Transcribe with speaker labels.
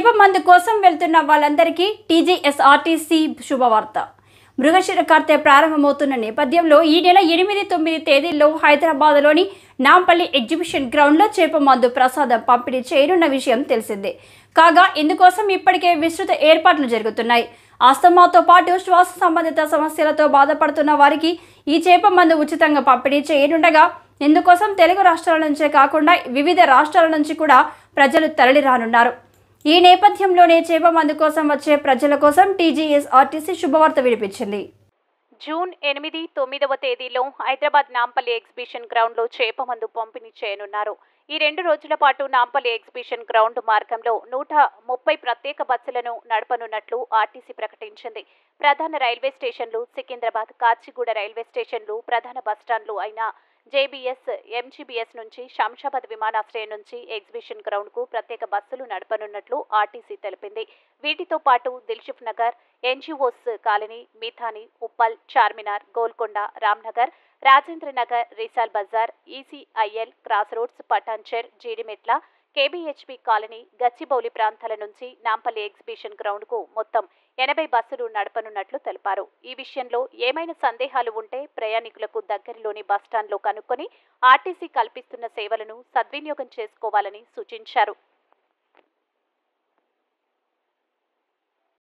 Speaker 1: చేప మందు కోసం వెళ్తున్న వాళ్ళందరికీ టీజీఎస్ఆర్టీసీ శుభవార్త. మృగశిర కార్తె ప్రారంభమవుతున్న నేపథ్యంలో ఈ నెల 8, 9 తేదీల్లో హైదరాబాద్లోని నాంపల్లి ఎగ్జిబిషన్ గ్రౌండ్లో చేప మందు ప్రసాదం పంపిణీ చేయనున్న విషయం తెలిసిందే. కాగా ఇందుకోసం ఇప్పటికే విస్తృత ఏర్పాట్లు జరుగుతున్నాయి. ఆస్తమాతో పాటు శ్వాస సంబంధిత సమస్యలతో బాధపడుతున్న వారికి ఈ చేప మందు ఉచితంగా పంపిణీ చేయనుండగా ఇందుకోసం తెలుగు రాష్ట్రాల నుంచే కాకుండా వివిధ రాష్ట్రాల నుంచి కూడా ప్రజలు తరలిరానున్నారు. ఈ నేపథ్యంలోనే చేప మందు కోసం వచ్చే ప్రజల కోసం టీజీఎస్ఆర్టీసీ శుభవార్త వినిపించింది.
Speaker 2: జూన్ 8, 9 తేదీలో హైదరాబాద్ నాంపల్లి ఎగ్జిబిషన్ గ్రౌండ్లో చేప మందు పంపిణీ చేయనున్నారు. ఈ 2 రోజుల పాటు నాంపల్లి ఎగ్జిబిషన్ గ్రౌండ్ మార్గంలో 130 ప్రత్యేక బస్సులను నడపనున్నట్లు ఆర్టీసీ ప్రకటించింది. ప్రధాన రైల్వే స్టేషన్లు సికింద్రాబాద్, కాచిగూడ రైల్వే స్టేషన్లు, ప్రధాన బస్టాండ్లు అయిన జేబీఎస్, ఎంజీబీఎస్ నుంచి శంషాబాద్ విమానాశ్రయం నుంచి ఎగ్జిబిషన్ గ్రౌండ్కు ప్రత్యేక బస్సులు నడపనున్నట్లు ఆర్టీసీ తెలిపింది. వీటితో పాటు Dilsukh Nagar, NGOs colony, Midhani, Uppal, Charminar, Golconda, Ramnagar, Rajendra Nagar, Risala Bazaar, ECIL, cross roads, Patancheru, Jeedimetla, KBHP colony, Gachibowli ప్రాంతాల నుంచి నాంపల్లి ఎగ్జిబిషన్ గ్రౌండ్కు మొత్తం 80 బస్సులు నడపనున్నట్లు తెలిపారు. ఈ విషయంలో ఏమైనా సందేహాలు ఉంటే ప్రయాణికులకు దగ్గరలోని బస్టాండ్లో కనుక్కొని ఆర్టీసీ కల్పిస్తున్న సేవలను సద్వినియోగం చేసుకోవాలని సూచించారు.